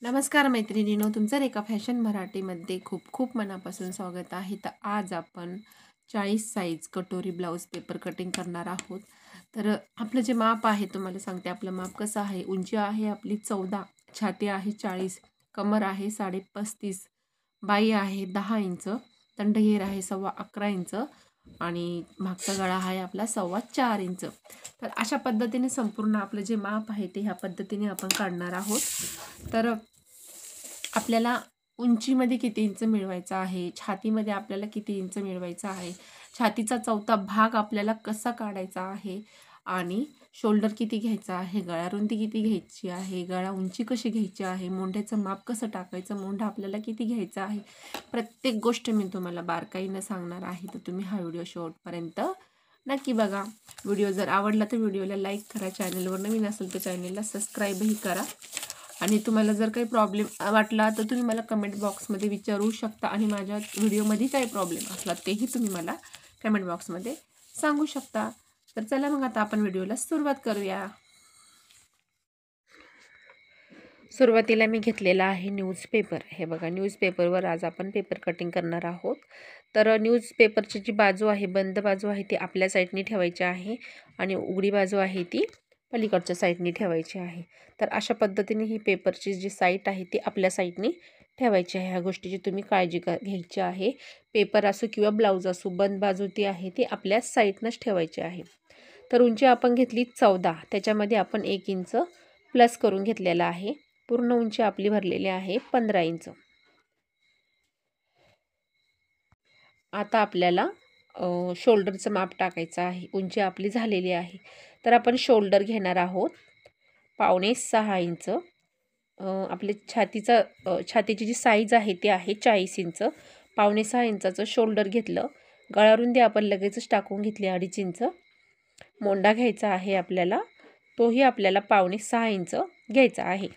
नमस्कार मैत्रिणींनो, तुमचं रेखा फॅशन मराठीमध्ये खूप खूप मनापासून स्वागत आहे. तर आज आपण 40 साईज कटोरी ब्लाऊज पेपर कटिंग करणार आहोत. तर आपलं जे माप आहे तुम्हाला सांगते, आपलं माप कसं आहे. उंची आहे आपली 14, छाती आहे 40, कमर आहे 35.5, बाई आहे 10 इंच, तंडघेर आहे 11.25 इंच आणि मागचा गळा आहे आपला 4.25 इंच. तर अशा पद्धतीने संपूर्ण आपलं जे माप आहे ते ह्या पद्धतीने आपण काढणार आहोत. तर आपल्याला उंचीमध्ये किती इंच मिळवायचा आहे, छातीमध्ये आपल्याला किती इंच मिळवायचा आहे, छातीचा चौथा भाग आपल्याला कसा काढायचा आहे आणि शोल्डर किती घ्यायचा आहे, गळा रुंदी किती घ्यायची आहे, गळा उंची कशी घ्यायची आहे, मोंढ्याचं माप कसं टाकायचं, मोंढा आपल्याला किती घ्यायचा आहे, प्रत्येक गोष्ट मी तुम्हाला बारकाईनं सांगणार आहे. तर तुम्ही हा व्हिडिओ शेवटपर्यंत नक्की बघा. व्हिडिओ जर आवडला तर व्हिडिओला लाईक करा, चॅनलवर नवीन असेल तर चॅनलला सबस्क्राईबही करा आणि तुम्हाला जर काही प्रॉब्लेम वाटला तर तुम्ही मला कमेंट बॉक्समध्ये विचारू शकता आणि माझ्या व्हिडिओमध्ये काही प्रॉब्लेम असला तेही तुम्ही मला कमेंट बॉक्समध्ये सांगू शकता. तर चला मग आता आपण व्हिडिओला सुरुवात करूया. सुरुवातीला मी घेतलेला आहे न्यूजपेपर. हे बघा, न्यूजपेपरवर आज आपण पेपर कटिंग करणार आहोत. तर न्यूजपेपरची जी बाजू आहे, बंद बाजू आहे ती आपल्या साईडनी ठेवायची आहे आणि उघडी बाजू आहे ती पलीकडच्या साईडनी ठेवायची आहे. तर अशा पद्धतीने ही पेपरची जी साईड आहे ती आपल्या साईडनी ठेवायची आहे. ह्या गोष्टीची तुम्ही काळजी घ्यायची आहे. पेपर असो किंवा ब्लाऊज असो, बंद बाजू ती आहे ती आपल्या साईडनंच ठेवायची आहे. तर उंची आपण घेतली 14, त्याच्यामध्ये आपण 1 इंच प्लस करून घेतलेला आहे. पूर्ण उंची आपली भरलेली आहे 15 इंच. आता आपल्याला शोल्डरचं माप टाकायचं आहे. उंची आपली झालेली आहे. तर आपण शोल्डर घेणार आहोत 5.25 इंच. आपले छातीची जी साईज आहे ती आहे 40 इंच. 5.25 इंचाचं शोल्डर घेतलं. गळारुंदी आपण लगेचच टाकून घेतली 2.5 इंच. मोंडा घ्यायचा आहे आपल्याला, तोही आपल्याला 5.25 इंच घ्यायचा आहे.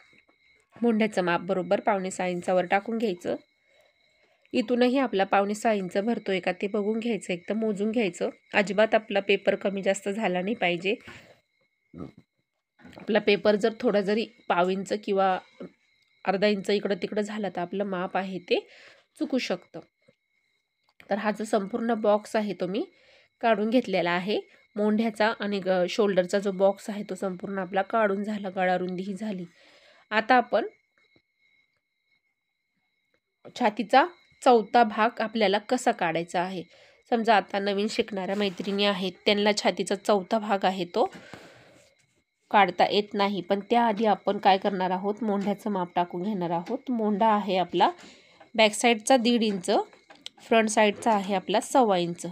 मोंढ्याचं माप बरोबर 5.25 इंचावर टाकून घ्यायचं. इथूनही आपला 5.25 इंच भरतोय का ते बघून घ्यायचं, एकदम मोजून घ्यायचं. अजिबात आपला पेपर कमी जास्त झाला नाही पाहिजे. आपला पेपर जर थोडा जरी 1/2 इंच किंवा अर्धा इंच इकडं तिकडं झालं तर आपलं माप आहे ते चुकू शकतं. तर हा जो संपूर्ण बॉक्स आहे तो मी काढून घेतलेला आहे. मोंढ्याचा आणि शोल्डरचा जो बॉक्स आहे तो संपूर्ण आपला काढून झाला. गळारुंदीही झाली. आता आपण छातीचा चौथा भाग आपल्याला कसा काढायचा आहे. समजा आता नवीन शिकणाऱ्या मैत्रिणी आहेत, त्यांना छातीचा चौथा भाग आहे तो काढता येत नाही. पण त्याआधी आपण काय करणार आहोत, मोंढ्याचं माप टाकून घेणार आहोत. मोंढा आहे आपला बॅक साईडचा 1.5 इंच, फ्रंट साईडचा आहे आपला 1.25 इंच.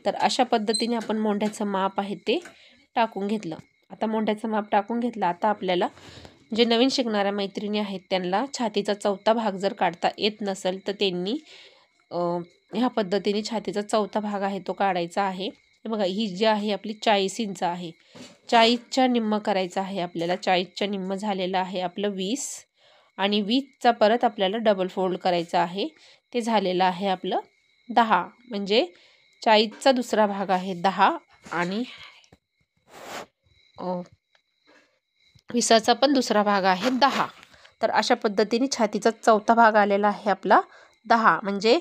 तर अशा पद्धतीने आपण मोंढ्याचं माप आहे ते टाकून घेतलं. आता मोंढ्याचं माप टाकून घेतलं. आता आपल्याला जे नवीन शिकणाऱ्या मैत्रिणी आहेत त्यांना छातीचा चौथा भाग जर काढता येत नसेल तर त्यांनी ह्या पद्धतीने छातीचा चौथा भाग आहे तो काढायचा आहे. हे बघा, ही जी आहे आपली 40 इंच आहे. 40च्या निम्म करायचं आहे आपल्याला. 40च्या निम्म झालेलं आहे आपलं 20 आणि 20चा परत आपल्याला डबल फोल्ड करायचं आहे. ते झालेलं आहे आपलं 10. म्हणजे 40चा दुसरा भाग आहे 10 आणि 20चा पण दुसरा भाग आहे 10. तर अशा पद्धतीने छातीचा चौथा भाग आलेला आहे आपला 10. म्हणजे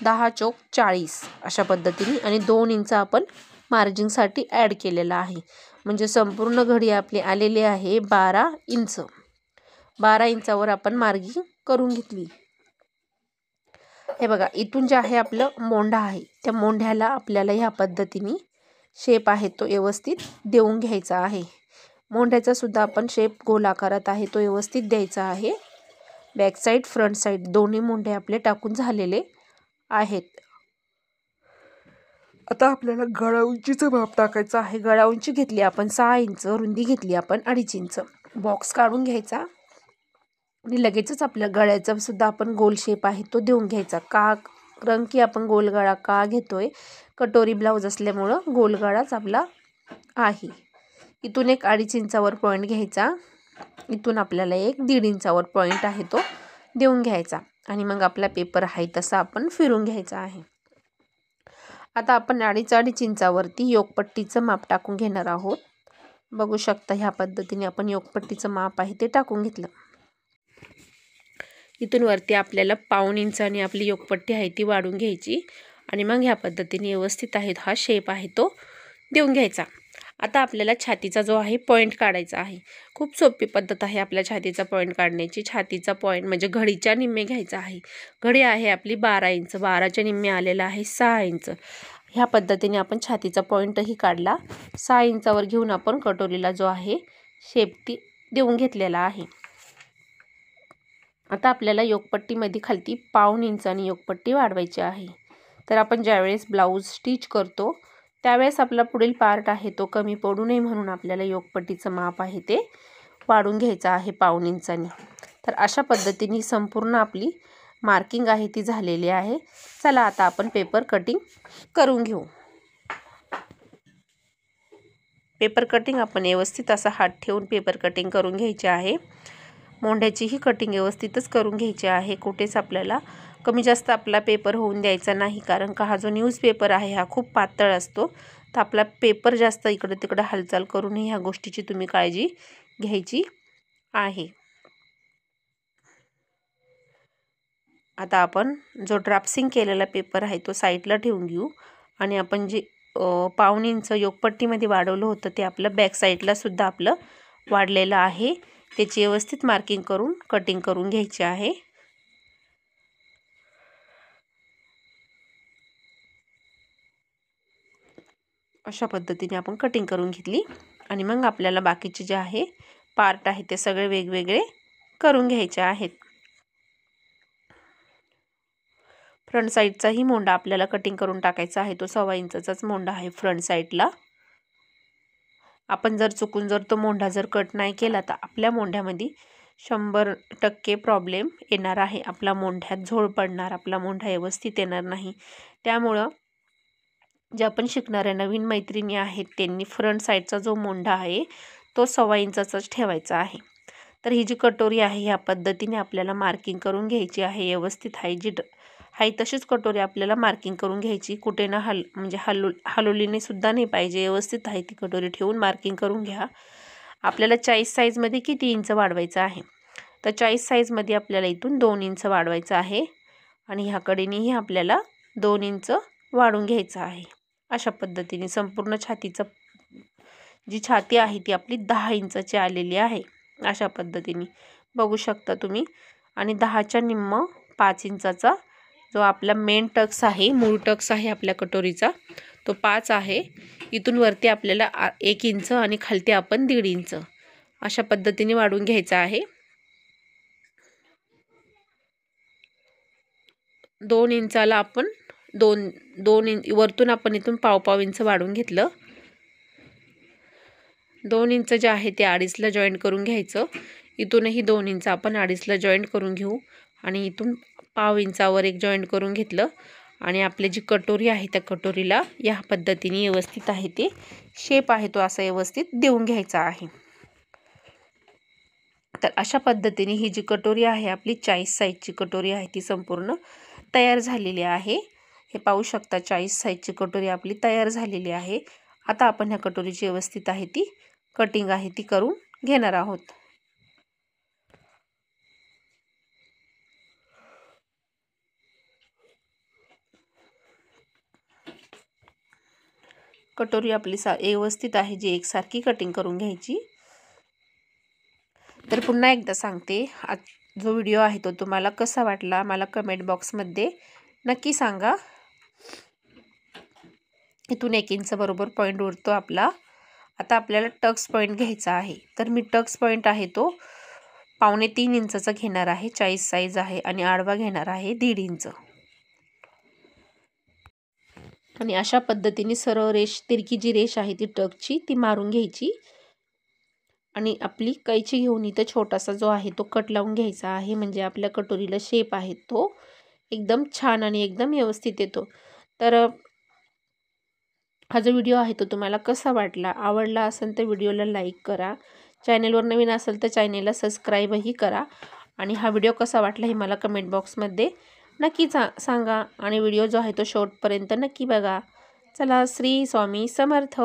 10 चोक 40 अशा पद्धतीने आणि 2 इंच आपण मार्जिनसाठी ॲड केलेला आहे. म्हणजे संपूर्ण घडी आपली आलेली आहे 12 इंच. 12 इंचावर आपण मार्जिन करून घेतली. हे बघा, इथून जे आहे आपलं मोंढा आहे त्या मोंढ्याला आपल्याला ह्या पद्धतीने शेप आहे तो व्यवस्थित देऊन घ्यायचा आहे. मोंढ्याचा सुद्धा आपण शेप गोल आकारात आहे तो व्यवस्थित द्यायचा आहे. बॅक साईड फ्रंट साईड दोन्ही मोंढे आपले टाकून झालेले आहेत. आता आपल्याला गळा उंचीचं माप टाकायचं आहे. गळा उंची घेतली आपण 6 इंच, रुंदी घेतली आपण 2.5 इंच. बॉक्स काढून घ्यायचा आणि लगेचच आपल्या गळ्याचा सुद्धा आपण गोल शेप आहे तो देऊन घ्यायचा. कारण की आपण गोल गळा का घेतोय, कटोरी ब्लाऊज असल्यामुळं गोल गळाच आपला आहे. इथून एक 2.5 इंचावर पॉईंट घ्यायचा. इथून आपल्याला एक 1.5 इंचावर पॉईंट आहे तो देऊन घ्यायचा आणि मग आपला पेपर आहे तसा आपण फिरून घ्यायचा आहे. आता आपण 2.5 इंचावरती योगपट्टीचं माप टाकून घेणार आहोत. बघू शकता ह्या पद्धतीने आपण योगपट्टीचं माप आहे ते टाकून घेतलं. इथून वरती आपल्याला 1.5 इंचाने आपली योकपट्टी आहे ती वाढून घ्यायची आणि मग ह्या पद्धतीने व्यवस्थित आहे हा शेप आहे तो देऊन घ्यायचा। आता आपल्याला छातीचा जो आहे पॉईंट काढायचा आहे। खूप सोपी पद्धत आहे आपल्या छातीचा पॉईंट काढण्याची। छातीचा पॉईंट म्हणजे घडीच्या निम्मे घ्यायचा आहे। घडी आहे आपली 12 इंच, 12च्या निम्मे आलेला आहे 6 इंच। ह्या पद्धतीने आपण छातीचा पॉईंटही काढला। 6 इंचावर घेऊन आपण कटोरीला जो आहे शेप ती देऊन घेतलेला आहे। आता आपल्याला योकपट्टीमध्ये खालती 1.5 इंचाने योकपट्टी वाढवायची आहे। तर आपण ज्यावेळेस ब्लाऊज स्टिच करतो त्यावेळेस आपला पुढील पार्ट आहे तो कमी पडू नये म्हणून आपल्याला योकपट्टीचं माप आहे ते वाढून घ्यायचं आहे 1.5 इंचाने। तर अशा पद्धतीने संपूर्ण आपली मार्किंग आहे ती झालेली आहे। चला आता आपण पेपर कटिंग करून घेऊ। पेपर कटिंग आपण व्यवस्थित असा हात ठेवून पेपर कटिंग करून घ्यायचे आहे। मोंढ्याचीही कटिंग व्यवस्थितच करून घ्यायची आहे। कुठेच आपल्याला कमी जास्त आपला पेपर होऊन द्यायचा नाही, कारण का हा जो न्यूजपेपर आहे हा खूप पातळ असतो। तर आपला पेपर जास्त इकडे तिकडे हालचाल करू नये ह्या गोष्टीची तुम्ही काळजी घ्यायची आहे। आता आपण जो ड्राफ्टिंग केलेला पेपर आहे तो साईडला ठेवून घेऊ आणि आपण जे 1.5 इंच योकपट्टीमध्ये वाढवलं होतं ते आपलं बॅक साईडला सुद्धा आपलं वाढलेलं आहे। त्याची व्यवस्थित मार्किंग करून कटिंग करून घ्यायची आहे। अशा पद्धतीने आपण कटिंग करून घेतली आणि मग आपल्याला बाकीचे जे आहे पार्ट आहे ते सगळे वेगवेगळे करून घ्यायचे आहेत। फ्रंट साईडचाही मोंडा आपल्याला कटिंग करून टाकायचा आहे। तो 1.25 इंचाचाच मोंडा आहे फ्रंट साईडला। आपण जर चुकून तो मोंढा जर कट नाही केला तर आपल्या मोंढ्यामध्ये 100% प्रॉब्लेम येणार आहे। आपला मोंढ्यात झोळ पडणार, आपला मोंढा व्यवस्थित येणार नाही। त्यामुळं जे आपण शिकणाऱ्या नवीन मैत्रिणी आहेत त्यांनी फ्रंट साईडचा जो मोंढा आहे तो 1.25 इंचाचाच ठेवायचा आहे। तर ही जी कटोरी आहे ह्या पद्धतीने आपल्याला मार्किंग करून घ्यायची आहे। व्यवस्थित आहे तशीच कटोरी आपल्याला मार्किंग करून घ्यायची। कुठे ना म्हणजे हलवलीने सुद्धा नाही पाहिजे। व्यवस्थित आहे ती कटोरी ठेवून मार्किंग करून घ्या। आपल्याला 40 साईजमध्ये किती इंच वाढवायचं आहे तर 40 साईजमध्ये आपल्याला इथून 2 इंच वाढवायचं आहे आणि ह्या कडेनेही आपल्याला 2 इंच वाढून घ्यायचं आहे। अशा पद्धतीने संपूर्ण छातीचा जी छाती आहे ती आपली 10 इंचाची आलेली आहे। अशा पद्धतीने बघू शकता तुम्ही आणि 10च्या निम्म 5 इंचाचा जो आपला मेन टक्स आहे, मूळ टक्स आहे आपल्या कटोरीचा तो 5 आहे। इथून वरती आपल्याला 1 इंच आणि खालती आपण 1.5 इंच अशा पद्धतीने वाढवून घ्यायचा आहे। 2 इंचाला आपण वरतून आपण इथून 1.5 इंच वाढवून घेतलं। 2 इंच जे आहे ते 2.5ला जॉईंट करून घ्यायचं। इथूनही 2 इंच आपण 2.5ला जॉईंट करून घेऊ आणि इथून 1.5 इंचावर एक जॉईंट करून घेतलं आणि आपली जी कटोरी आहे त्या कटोरीला या पद्धतीने व्यवस्थित आहे ते शेप आहे तो असा व्यवस्थित देऊन घ्यायचा आहे। तर अशा पद्धतीने ही जी कटोरी आहे आपली 40 साईजची कटोरी आहे ती संपूर्ण तयार झालेली आहे। हे पाहू शकता 40 साईजची कटोरी आपली तयार झालेली आहे। आता आपण ह्या कटोरीची व्यवस्थित आहे ती कटिंग आहे ती करून घेणार आहोत। कटोरी आपली व्यवस्थित आहे जी एकसारखी कटिंग करून घ्यायची। तर पुन्हा एकदा सांगते, जो व्हिडिओ आहे तो तुम्हाला कसा वाटला मला कमेंट बॉक्समध्ये नक्की सांगा। इथून 1 इंच बरोबर पॉईंट उरतो आपला। आता आपल्याला टक्स पॉईंट घ्यायचा आहे। तर मी टक्स पॉईंट आहे तो 2.25 इंचाचा घेणार आहे। 40 साईज आहे आणि आडवा घेणार आहे 1.5 इंच आणि अशा पद्धतीने सरळ रेष तिरकी जी रेष आहे ती टक्सची ती मारून घ्यायची आणि आपली कैची घेऊन इथं छोटासा जो आहे तो कट लावून घ्यायचा आहे। म्हणजे आपल्या कटोरीला शेप आहे तो एकदम छान आणि एकदम व्यवस्थित येतो। तर हा जो व्हिडिओ आहे तो तुम्हाला कसा वाटला, आवडला असेल तर व्हिडिओला लाईक करा। चॅनलवर नवीन असेल तर चॅनलला सबस्क्राईबही करा आणि हा व्हिडिओ कसा वाटला हे मला कमेंट बॉक्समध्ये नक्की सांगा आणि व्हिडिओ जो आहे तो शेवटपर्यंत नक्की बघा। चला, श्री स्वामी समर्थ।